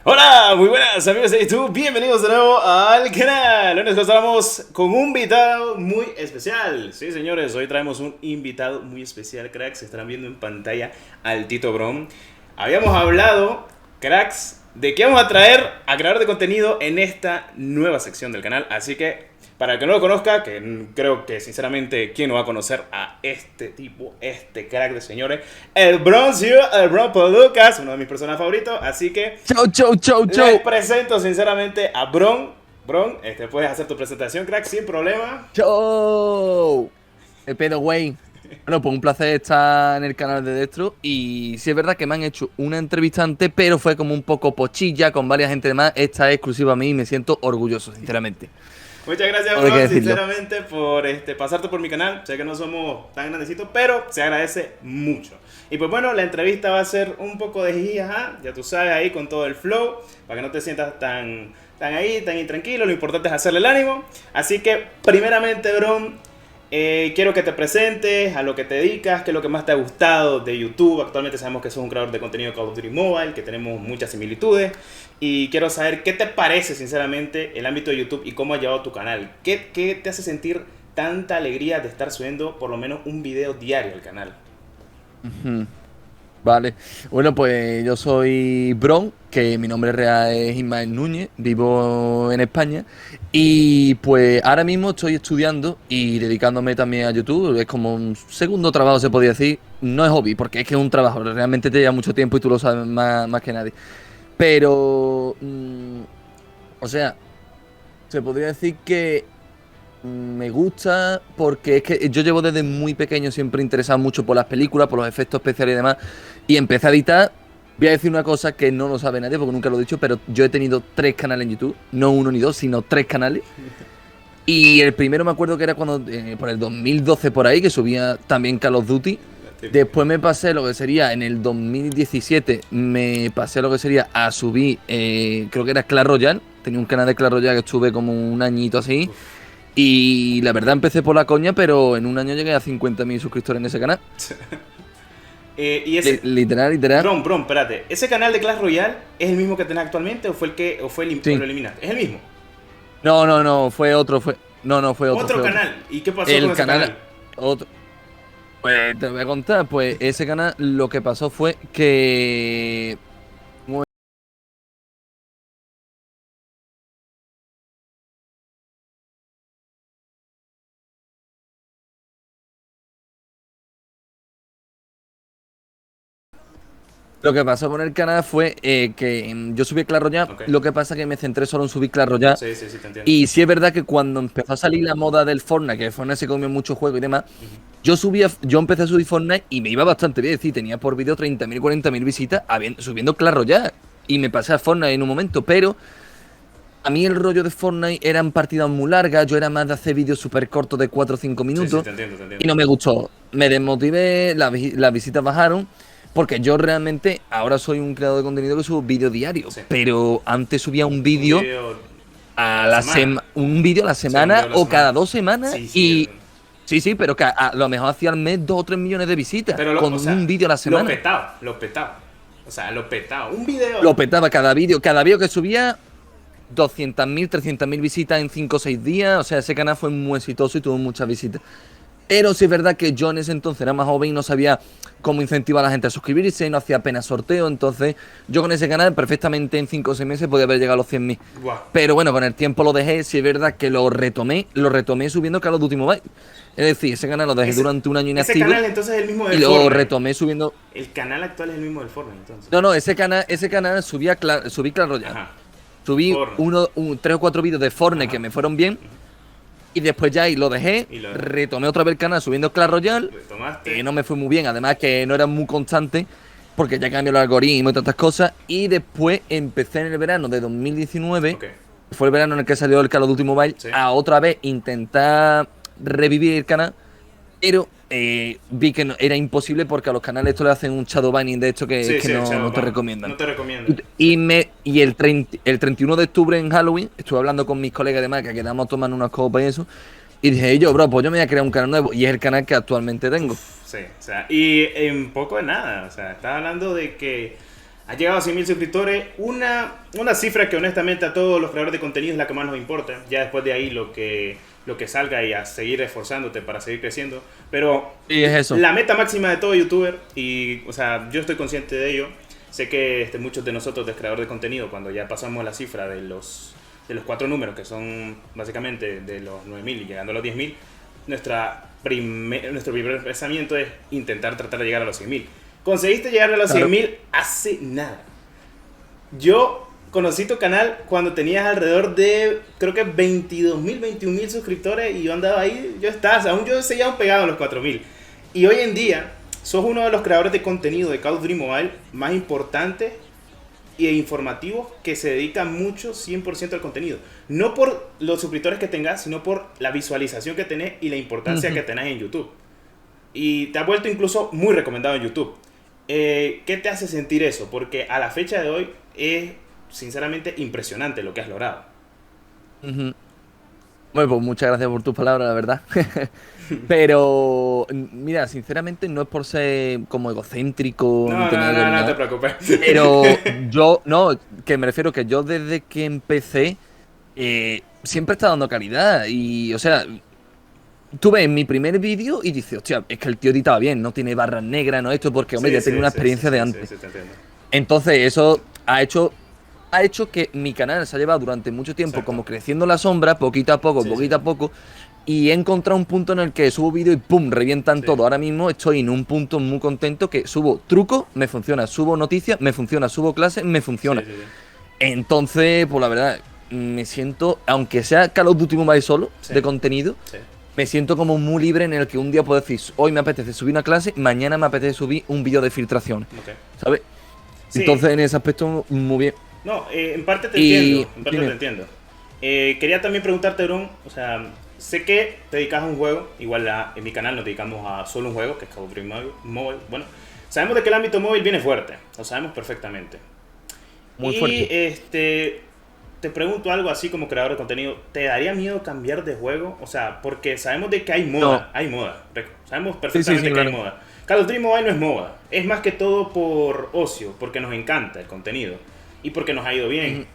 Hola, muy buenas amigos de YouTube, bienvenidos de nuevo al canal. Hoy nos encontramos con un invitado muy especial. Sí, señores, hoy traemos un invitado muy especial, cracks. Estarán viendo en pantalla al Tito Brom. Habíamos hablado, cracks, de que vamos a traer a creador de contenido en esta nueva sección del canal. Así que, para el que no lo conozca, que creo que sinceramente, ¿quién no va a conocer a este tipo, este crack de señores? El Broncio, el Bron Lucas, uno de mis personajes favoritos. Así que Chau, chau, chau, les chau. presento sinceramente a Bron. Bron, puedes hacer tu presentación, crack, sin problema. Chau. ¿Qué pedo, güey? Bueno, pues un placer estar en el canal de Destro. Y sí es verdad que me han hecho una entrevista antes, pero fue como un poco pochilla con varias gente de más. Esta es exclusiva a mí y me siento orgulloso, sinceramente. Muchas gracias, No hay que Bron, decirlo. sinceramente, por pasarte por mi canal. Sé que no somos tan grandecitos, pero se agradece mucho. Y pues bueno, la entrevista va a ser un poco de jiji, ajá, ya tú sabes, ahí con todo el flow, para que no te sientas tan ahí, tan intranquilo. Lo importante es hacerle el ánimo. Así que, primeramente, Bron, quiero que te presentes, a lo que te dedicas, qué es lo que más te ha gustado de YouTube. Actualmente sabemos que sos un creador de contenido de Call of Duty Mobile, que tenemos muchas similitudes. Y quiero saber qué te parece, sinceramente, el ámbito de YouTube y cómo ha llevado tu canal. ¿Qué te hace sentir tanta alegría de estar subiendo por lo menos un video diario al canal? Ujú. Vale. Bueno, pues yo soy Bron, que mi nombre real es Ismael Núñez, vivo en España y pues ahora mismo estoy estudiando y dedicándome también a YouTube. Es como un segundo trabajo, se podría decir. No es hobby, porque es que es un trabajo, realmente te lleva mucho tiempo y tú lo sabes más que nadie. Pero, o sea, se podría decir que me gusta porque es que yo llevo desde muy pequeño siempre interesado mucho por las películas, por los efectos especiales y demás. Y empecé a editar. Voy a decir una cosa que no lo sabe nadie porque nunca lo he dicho, pero yo he tenido tres canales en YouTube. No uno ni dos, sino tres canales. Y el primero me acuerdo que era cuando, por el 2012 por ahí, que subía también Call of Duty. La típica. Después me pasé lo que sería, en el 2017, me pasé lo que sería a subir, creo que era Clash Royale. Tenía un canal de Clash Royale que estuve como un añito así. Uf. Y la verdad empecé por la coña, pero en un año llegué a 50.000 suscriptores en ese canal. Y ese... Literal, literal. Bron, espérate. ¿Ese canal de Clash Royale es el mismo que tenés actualmente o lo Sí. eliminaste? Es el mismo. No, no, no, fue otro, fue. No, no, fue otro, Otro fue otro. canal. ¿Y qué pasó con El ese canal, canal? otro. Pues te voy a contar, pues ese canal lo que pasó fue que lo que pasó con el canal fue que yo subí Clash Royale, Ok. lo que pasa es que me centré solo en subir Clash Royale. Sí, sí, sí, te entiendo. Y sí es verdad que cuando empezó a salir la moda del Fortnite, que Fortnite se comió mucho juego y demás, Ujú. yo empecé a subir Fortnite y me iba bastante bien. Es decir, tenía por vídeo 30.000, 40.000 visitas subiendo Clash Royale. Y me pasé a Fortnite en un momento, pero a mí el rollo de Fortnite eran partidas muy largas, yo era más de hacer vídeos súper cortos de 4 o 5 Sí, sí, minutos te entiendo, te y entiendo. no me gustó. Me desmotivé, las visitas bajaron, porque yo realmente ahora soy un creador de contenido que subo vídeos diarios, Sí. pero antes subía un Un vídeo video a a la semana. un vídeo a la Sí, un video semana a la o cada semana. 2 semanas Sí, sí. y sí, sí, pero que a lo mejor hacía al mes 2 o 3 millones de visitas Pero, con o un sea, vídeo a la lo semana. petaba, lo petaba. O sea, lo petaba. Un video. Lo petaba cada vídeo que subía 200.000, 300.000 visitas en 5 o 6 días. O sea, ese canal fue muy exitoso y tuvo muchas visitas. Pero sí es verdad que yo en ese entonces era más joven y no sabía cómo incentivar a la gente a suscribirse, no hacía apenas sorteo. Entonces, yo con ese canal perfectamente en 5 o 6 meses podía haber llegado a los 100.000. Guau. Pero bueno, con el tiempo lo dejé. Sí es verdad que lo retomé subiendo Call of Duty Mobile. Es decir, ese canal lo dejé Ese, durante un año ese inactivo canal entonces es el mismo y del lo Fortnite. retomé subiendo. El canal actual es el mismo del Fortnite, entonces. No, no, ese canal subí Clash Royale. Ajá. Subí Fortnite. 3 o 4 vídeos de Fortnite que Ajá. me fueron bien. Y después ya ahí lo dejé, Y lo retomé otra vez el canal subiendo Clash Royale. retomaste. No me fue muy bien, además que no era muy constante, porque ya cambió el algoritmo y tantas cosas. Y después empecé en el verano de 2019, Ok. fue el verano en el que salió el Call of Duty Mobile, Sí. a otra vez intentar revivir el canal. Pero vi que era imposible porque a los canales esto le hacen un shadow banning de esto que, Sí, que sí, el no te Shadowban. recomiendan. No te recomiendo. Y el 31 de octubre en Halloween, estuve hablando con mis colegas de marca, que quedamos tomando unas copas y eso. Y dije, yo, bro, pues yo me voy a crear un canal nuevo. Y es el canal que actualmente tengo. Sí, o sea, y en poco de nada. O sea, estás hablando de que Has llegado a 100.000 suscriptores, una cifra que honestamente a todos los creadores de contenido es la que más nos importa. Ya después de ahí lo que salga y a seguir esforzándote para seguir creciendo. Pero Y es eso. la meta máxima de todo youtuber, y o sea, yo estoy consciente de ello, sé que muchos de nosotros de creadores de contenido, cuando ya pasamos la cifra de los 4 números, que son básicamente de los 9.000 y llegando a los 10.000, nuestro primer pensamiento es intentar tratar de llegar a los 100.000. Conseguiste llegar a los Claro. 100.000 hace nada. Yo conocí tu canal cuando tenías alrededor de, creo que 22.000, 21.000 suscriptores, y yo andaba ahí, yo seguía aún pegado a los 4.000. Y hoy en día sos uno de los creadores de contenido de Call of Duty Mobile más importantes e informativos, que se dedican mucho 100% al contenido. No por los suscriptores que tengas, sino por la visualización que tenés y la importancia que tenés en YouTube. Y te has vuelto incluso muy recomendado en YouTube. ¿Qué te hace sentir eso? Porque a la fecha de hoy es sinceramente impresionante lo que has logrado. Ujú. Bueno, pues muchas gracias por tus palabras, la verdad. Pero, mira, sinceramente no es por ser como egocéntrico ni tener ego ni No nada, te preocupes. pero yo, no, que me refiero que yo desde que empecé siempre he estado dando calidad. Y, o sea, tú ves mi primer vídeo y dices, hostia, es que el tío editaba bien, no tiene barras negras, no esto, porque, hombre, ya tenía una experiencia de antes. Sí, te entiendo. Entonces, eso ha hecho que mi canal se ha llevado durante mucho tiempo Exacto. como creciendo la sombra, poquito a poco, Sí, poquito a poco, y he encontrado un punto en el que subo vídeo y ¡pum!, revientan Sí. todo. Ahora mismo estoy en un punto muy contento que subo trucos, me funciona, subo noticias, me funciona, subo clases, me funciona. Sí. Entonces, pues la verdad, me siento, aunque sea Call of Duty Mobile solo, Sí. de contenido, Sí. me siento como muy libre, en el que un día puedo decir, hoy me apetece subir una clase, mañana me apetece subir un vídeo de filtraciones, Ok. ¿sabes? Sí. Entonces, en ese aspecto, muy bien. No, en parte te Y- entiendo. En parte dime. te entiendo. Quería también preguntarte, Bron, o sea, sé que te dedicas a un juego, igual en mi canal nos dedicamos a solo un juego, que es Call of Duty Mobile. Bueno, sabemos de que el ámbito móvil viene fuerte, lo sabemos perfectamente. Muy Y fuerte. te pregunto algo así como creador de contenido, ¿te daría miedo cambiar de juego? O sea, porque sabemos de que hay moda, sabemos perfectamente que claro. hay moda. Call of Duty Mobile no es moda, es más que todo por ocio, porque nos encanta el contenido y porque nos ha ido bien.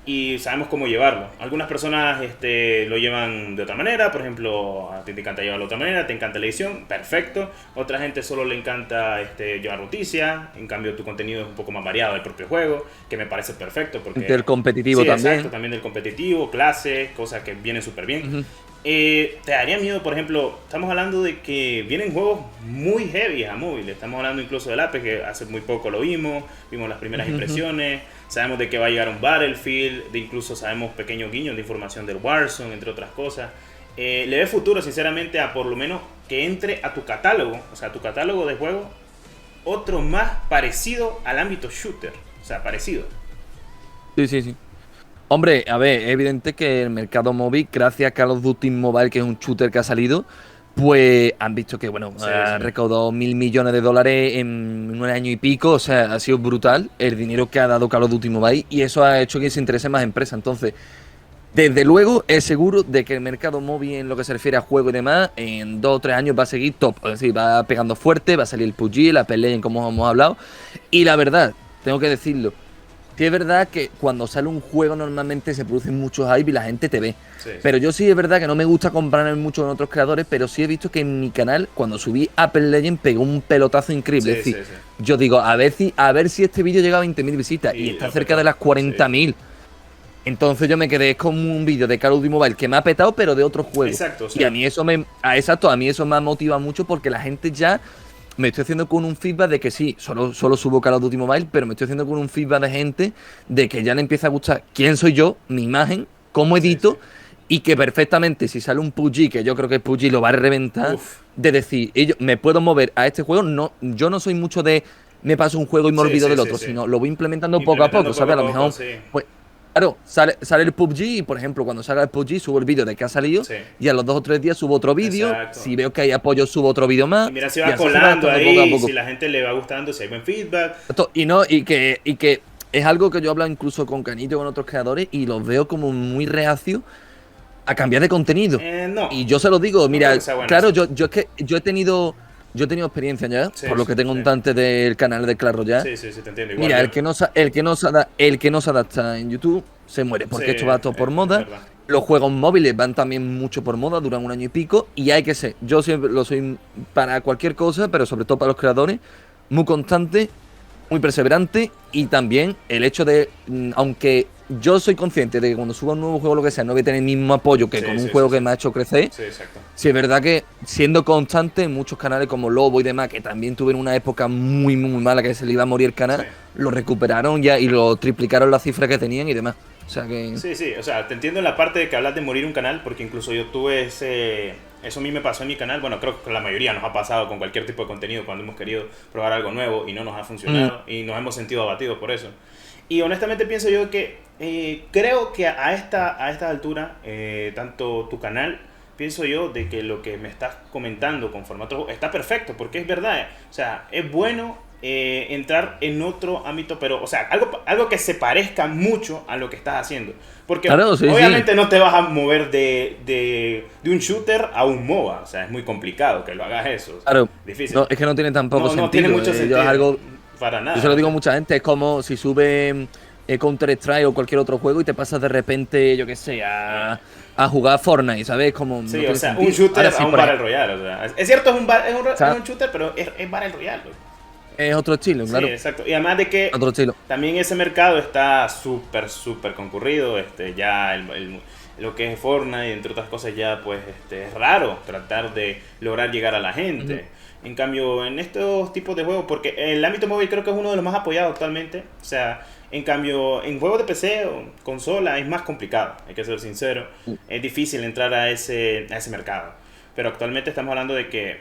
Y sabemos cómo llevarlo. Algunas personas lo llevan de otra manera, por ejemplo, a ti te encanta llevarlo de otra manera, te encanta la edición, perfecto. Otra gente solo le encanta llevar noticias, en cambio tu contenido es un poco más variado del propio juego, que me parece perfecto. Porque Del competitivo sí, también. Exacto, también del competitivo, clases, cosas que vienen súper bien. Ujú. ¿Te daría miedo, por ejemplo, estamos hablando de que vienen juegos muy heavy a móviles, estamos hablando incluso del Apex, que hace muy poco lo vimos las primeras impresiones, sabemos de que va a llegar un Battlefield, incluso sabemos pequeños guiños de información del Warzone, entre otras cosas. ¿Le ves futuro, sinceramente, a por lo menos que entre a tu catálogo, o sea, a tu catálogo de juegos, otro más parecido al ámbito shooter? O sea, parecido. Sí. Hombre, a ver, es evidente que el mercado móvil, gracias a Call of Duty Mobile, que es un shooter que ha salido, pues han visto que, bueno, ha recaudado $1.000 millones en un año y pico. O sea, ha sido brutal el dinero que ha dado Call of Duty Mobile, y eso ha hecho que se interese más empresas. Entonces, desde luego, es seguro de que el mercado móvil, en lo que se refiere a juego y demás, en 2 o 3 años va a seguir top. Es decir, va pegando fuerte, va a salir el PUBG, la Apex Legends, como hemos hablado. Y la verdad, tengo que decirlo, sí es verdad que cuando sale un juego normalmente se producen muchos hype y la gente te ve. Sí. Pero yo sí es verdad que no me gusta compararme mucho con otros creadores, pero sí he visto que en mi canal, cuando subí Apex Legends, pegó un pelotazo increíble. Sí, es decir, sí. yo digo, a ver si este vídeo llega a 20.000 visitas, Y y está lo cerca petó. de las 40.000. Entonces yo me quedé con un vídeo de Call of Duty Mobile que me ha petado, pero de otro juego. Exacto, o sea. Y a mí eso me motiva mucho, porque la gente ya me estoy haciendo con un feedback de que sí, solo subo Call of Duty Mobile, pero me estoy haciendo con un feedback de gente de que ya le empieza a gustar quién soy yo, mi imagen, cómo edito, y que perfectamente si sale un PUBG, que yo creo que el PUBG lo va a reventar, Uf. de decir, me puedo mover a este juego. No, yo no soy mucho de me paso un juego y me olvido del otro, sino lo voy implementando poco a poco, ¿sabes? A lo mejor, pues, claro, sale el PUBG y, por ejemplo, cuando salga el PUBG subo el vídeo de que ha salido, y a los 2 o 3 días subo otro vídeo. Exacto. Si veo que hay apoyo, subo otro vídeo más. Y mira si y va así se colando adaptando poco a ahí, poco. si la gente le va gustando, si hay buen feedback. Y que es algo que yo he hablado incluso con Canito, con otros creadores, y los veo como muy reacios a cambiar de contenido. No. Y yo se lo digo, mira, creo que sea bueno claro, eso. yo es que yo he tenido yo he tenido experiencia ya, Sí, por lo sí, que tengo sí. un tante del canal de Clash Royale. Sí, sí, sí, te entiendo. Igual Mira, yo. el que no se adapta en YouTube se muere, Sí, porque esto va todo por es moda. verdad. Los juegos móviles van también mucho por moda, duran un año y pico, y hay que ser, yo siempre lo soy para cualquier cosa, pero sobre todo para los creadores, muy constante, muy perseverante, y también el hecho de, aunque yo soy consciente de que cuando suba un nuevo juego o lo que sea, no voy a tener el mismo apoyo que Sí, con un sí, sí, juego que sí. me ha hecho crecer. Sí, exacto. Sí, es verdad que siendo constante en muchos canales como Lobo y demás, que también tuvieron una época muy, muy mala que se le iba a morir el Sí. canal, lo recuperaron ya y lo triplicaron las cifras que tenían y demás. O sea que... Sí, sí, o sea, te entiendo en la parte de que hablas de morir un canal, porque incluso yo tuve ese... Eso a mí me pasó en mi canal, bueno, creo que la mayoría nos ha pasado con cualquier tipo de contenido cuando hemos querido probar algo nuevo y no nos ha funcionado y nos hemos sentido abatidos por eso. Y honestamente pienso yo que creo que a esta altura, tanto tu canal, pienso yo de que lo que me estás comentando con formato está perfecto, porque es verdad, o sea, es bueno entrar en otro ámbito, pero, o sea, algo que se parezca mucho a lo que estás haciendo. Porque Claro, sí, obviamente sí. no te vas a mover de un shooter a un MOBA, o sea, es muy complicado que lo hagas eso, o sea, Claro. difícil. No, es que no tiene tampoco No, no tiene sentido. mucho Yo es sentido, algo... para Yo se lo nada. digo a mucha gente, es como si sube Counter-Strike o cualquier otro juego y te pasas de repente, yo qué sé, a jugar Fortnite, ¿sabes? Como no Sí, o tiene sea, sentido. un shooter Ahora sí, a un por Battle ejemplo, Royale, o sea, es cierto, es o sea, un shooter, pero es Battle Royale, güey. es otro estilo, Sí, claro. exacto. Y además de que Otro estilo. también ese mercado está súper, súper concurrido. Ya lo que es Fortnite, entre otras cosas, ya pues es raro tratar de lograr llegar a la gente. En cambio, en estos tipos de juegos, porque el ámbito móvil creo que es uno de los más apoyados actualmente. O sea, en cambio, en juegos de PC o consola es más complicado, hay que ser sincero. Es difícil entrar a ese mercado. Pero actualmente estamos hablando de que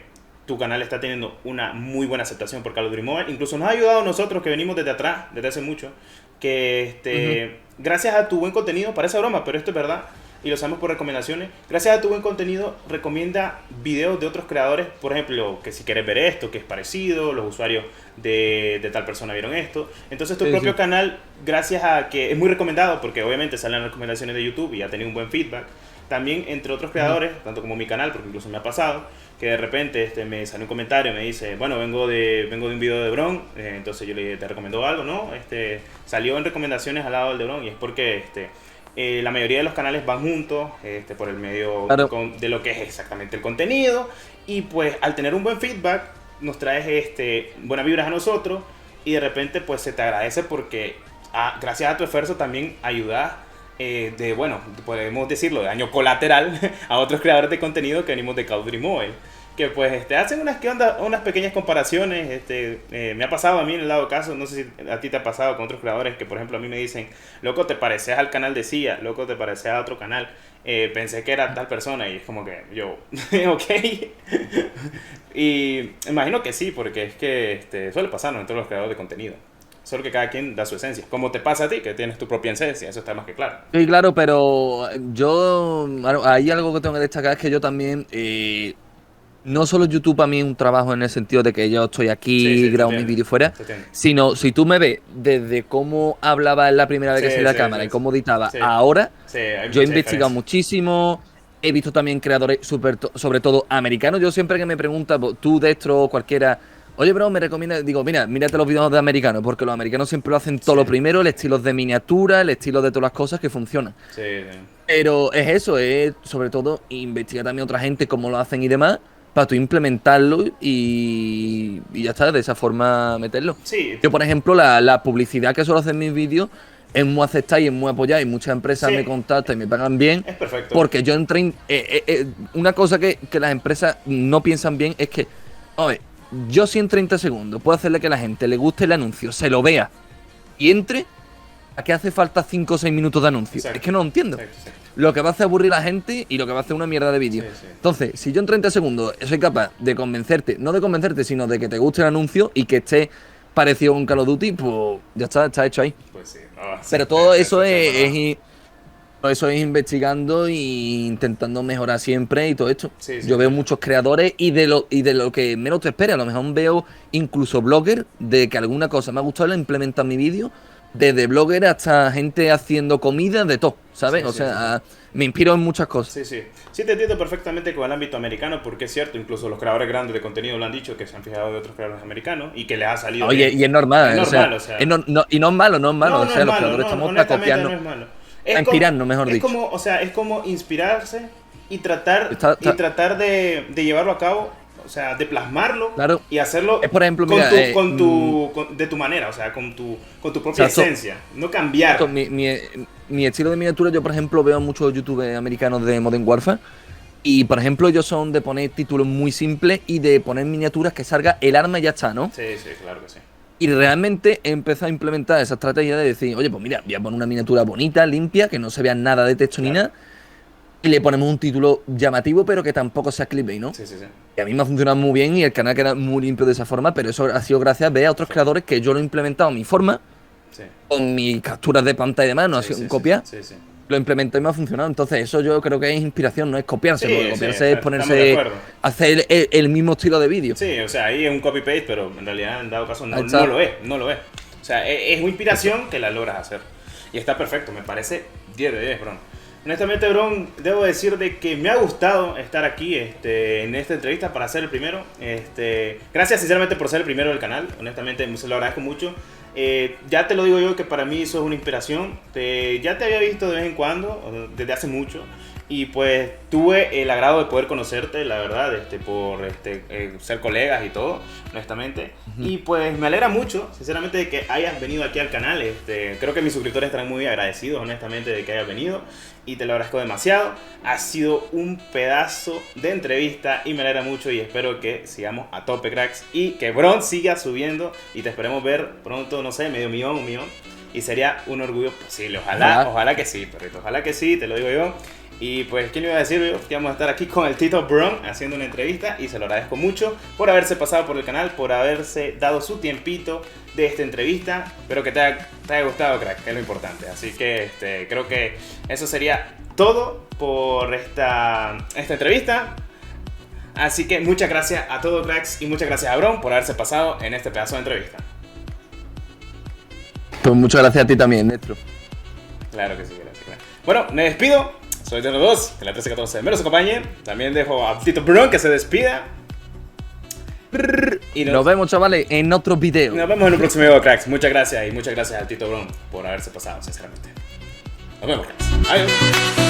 tu canal está teniendo una muy buena aceptación por Call of Duty Mobile. Incluso nos ha ayudado a nosotros que venimos desde atrás, desde hace mucho, que gracias a tu buen contenido, parece broma, pero esto es verdad, y lo sabemos por recomendaciones, gracias a tu buen contenido recomienda videos de otros creadores, por ejemplo, que si quieres ver esto, que es parecido, los usuarios de tal persona vieron esto. Entonces tu Sí, propio sí. canal, gracias a que es muy recomendado, porque obviamente salen las recomendaciones de YouTube y ha tenido un buen feedback, también entre otros creadores, tanto como mi canal, porque incluso me ha pasado, que de repente me sale un comentario, me dice, bueno, vengo de un video de Bron, entonces yo le dije, ¿te recomendó algo? No, salió en recomendaciones al lado del de Bron, y es porque la mayoría de los canales van juntos por el medio Claro. de lo que es exactamente el contenido, y pues al tener un buen feedback nos traes buenas vibras a nosotros, y de repente pues se te agradece porque gracias a tu esfuerzo también ayudas bueno, podemos decirlo, de daño colateral a otros creadores de contenido que venimos de Call of Duty Mobile, que pues hacen unas pequeñas comparaciones. Me ha pasado a mí en el lado caso, no sé si a ti te ha pasado con otros creadores que por ejemplo a mí me dicen, loco, te pareces al canal de CIA, loco, te pareces a otro canal, pensé que era tal persona, y es como que yo, ok. Y imagino que sí, porque es que suele pasarnos en todos los creadores de contenido. Solo que cada quien da su esencia. Como te pasa a ti, que tienes tu propia esencia, eso está más que claro. Sí, claro, pero yo, claro, hay algo que tengo que destacar, es que yo también, no solo YouTube para mí es un trabajo en el sentido de que yo estoy Sí, aquí, sí, te grabo mis entiendo. vídeos fuera, Te entiendo. sino si tú me ves desde cómo hablaba en la primera vez Sí, que salí a la sí, cámara sí, y sí. cómo editaba Sí, ahora, sí, hay yo he mucha investigado diferencia. muchísimo, he visto también creadores sobre todo americanos. Yo siempre que me preguntan, tú, Destro o cualquiera, oye, bro, me recomienda, digo, mira, mírate los videos de americanos, porque los americanos siempre lo hacen todo Sí, lo primero, el estilo de miniatura, el estilo de todas las cosas que funcionan. sí, sí. Pero es eso, es sobre todo investigar también otra gente cómo lo hacen y demás, para tú implementarlo y ya está, de esa forma meterlo. Sí, Yo, por ejemplo, la publicidad que suelo hacer en mis vídeos es muy aceptada y es muy apoyada, y muchas empresas me sí, contactan y me pagan bien, es perfecto. porque yo entré en... una cosa que las empresas no piensan bien es que, a ver, yo si en 30 segundos puedo hacerle que a la gente le guste el anuncio, se lo vea y entre, ¿a qué hace falta 5 o 6 minutos de anuncio? Exacto. Es que no lo entiendo. Exacto, exacto. Lo que va a hacer aburrir a la gente y lo que va a hacer una mierda de vídeo. Sí, sí. Entonces, si yo en 30 segundos soy capaz de convencerte, no de convencerte, sino de que te guste el anuncio y que esté parecido con Call of Duty, pues ya está hecho ahí. Pues sí. No, sí, Pero todo eso sí, todo eso es investigando e intentando mejorar siempre y todo esto. sí, sí, Yo veo sí. muchos creadores y de lo que menos te esperas. A lo mejor veo incluso bloggers de que alguna cosa me ha gustado y la implementa en mi vídeo desde blogger hasta gente haciendo comida, de todo, ¿sabes? Sí, o sí, sea, me inspiro en muchas cosas. Sí, sí. Sí te entiendo perfectamente con el ámbito americano, porque es cierto, incluso los creadores grandes de contenido lo han dicho, que se han fijado de otros creadores americanos y que les ha salido Oye, bien. y es normal, Es normal, o sea. y no es malo, no es malo. No, O no sea, es los malo, creadores no, estamos para honestamente copiarnos, no es malo. para inspirarnos, mejor es dicho. como, o sea, es como inspirarse y tratar, Está- de llevarlo a cabo, o sea, de plasmarlo Claro. y hacerlo Es, por ejemplo, con mira, de tu manera, o sea, con tu propia sea, esencia, no cambiar. Mi estilo de miniatura, yo por ejemplo veo muchos youtubers americanos de Modern Warfare y por ejemplo ellos son de poner títulos muy simples y de poner miniaturas que salga el arma y ya está, ¿no? Sí, sí, claro que sí. Y realmente he empezado a implementar esa estrategia de decir, oye, pues mira, voy a poner una miniatura bonita, limpia, que no se vea nada de texto ni Claro. nada, y le ponemos un título llamativo pero que tampoco sea clickbait, ¿no? Sí, sí, sí. Y a mí me ha funcionado muy bien y el canal queda muy limpio de esa forma, pero eso ha sido gracias a ver a otros creadores que yo lo he implementado a mi forma, Sí. con mis capturas de pantalla y demás, no ha Sí, sido sí, un sí, copia. sí, sí. Lo implementé y me ha funcionado. Entonces, eso yo creo que es inspiración, no es copiarse. Sí, Porque sí, copiarse es estamos de ponerse acuerdo. a hacer el mismo estilo de vídeo. Sí, o sea, ahí es un copy-paste, pero en realidad, en dado caso, Ahí está. no lo es, no lo es. O sea, es una inspiración que la logras hacer. Y está perfecto, me parece 10 de 10, Bron. Honestamente, Bron, debo decir de que me ha gustado estar aquí en esta entrevista para ser el primero. Gracias sinceramente por ser el primero del canal, honestamente se lo agradezco mucho. Ya te lo digo yo que para mí eso es una inspiración. Ya te había visto de vez en cuando, desde hace mucho. Y pues tuve el agrado de poder conocerte, la verdad, por ser colegas y todo, honestamente. Y pues me alegra mucho, sinceramente, de que hayas venido aquí al canal. Creo que mis suscriptores estarán muy agradecidos, honestamente, de que hayas venido. Y te lo agradezco demasiado. Ha sido un pedazo de entrevista y me alegra mucho y espero que sigamos a tope, cracks. Y que Bron siga subiendo y te esperemos ver pronto, no sé, medio millón, 1 millón. Y sería un orgullo posible. Ojalá que sí, perrito. Ojalá que sí, te lo digo yo. Y pues, ¿quién le iba a decir? Que vamos a estar aquí con el Tito Bron haciendo una entrevista y se lo agradezco mucho por haberse pasado por el canal, por haberse dado su tiempito de esta entrevista. Espero que te haya gustado, crack, que es lo importante. Así que creo que eso sería todo por esta entrevista. Así que muchas gracias a todos, cracks, y muchas gracias a Bron por haberse pasado en este pedazo de entrevista. Pues muchas gracias a ti también, Néstor. Claro que sí, gracias, crack. Bueno, me despido. Soy de los dos, que la 1314 me los acompañe. También dejo a Tito Bron que se despida. Y Nos vemos, chavales, en otro video. Nos vemos en un próximo video, cracks. Muchas gracias y muchas gracias al Tito Bron por haberse pasado, sinceramente. Nos vemos, cracks. Adiós.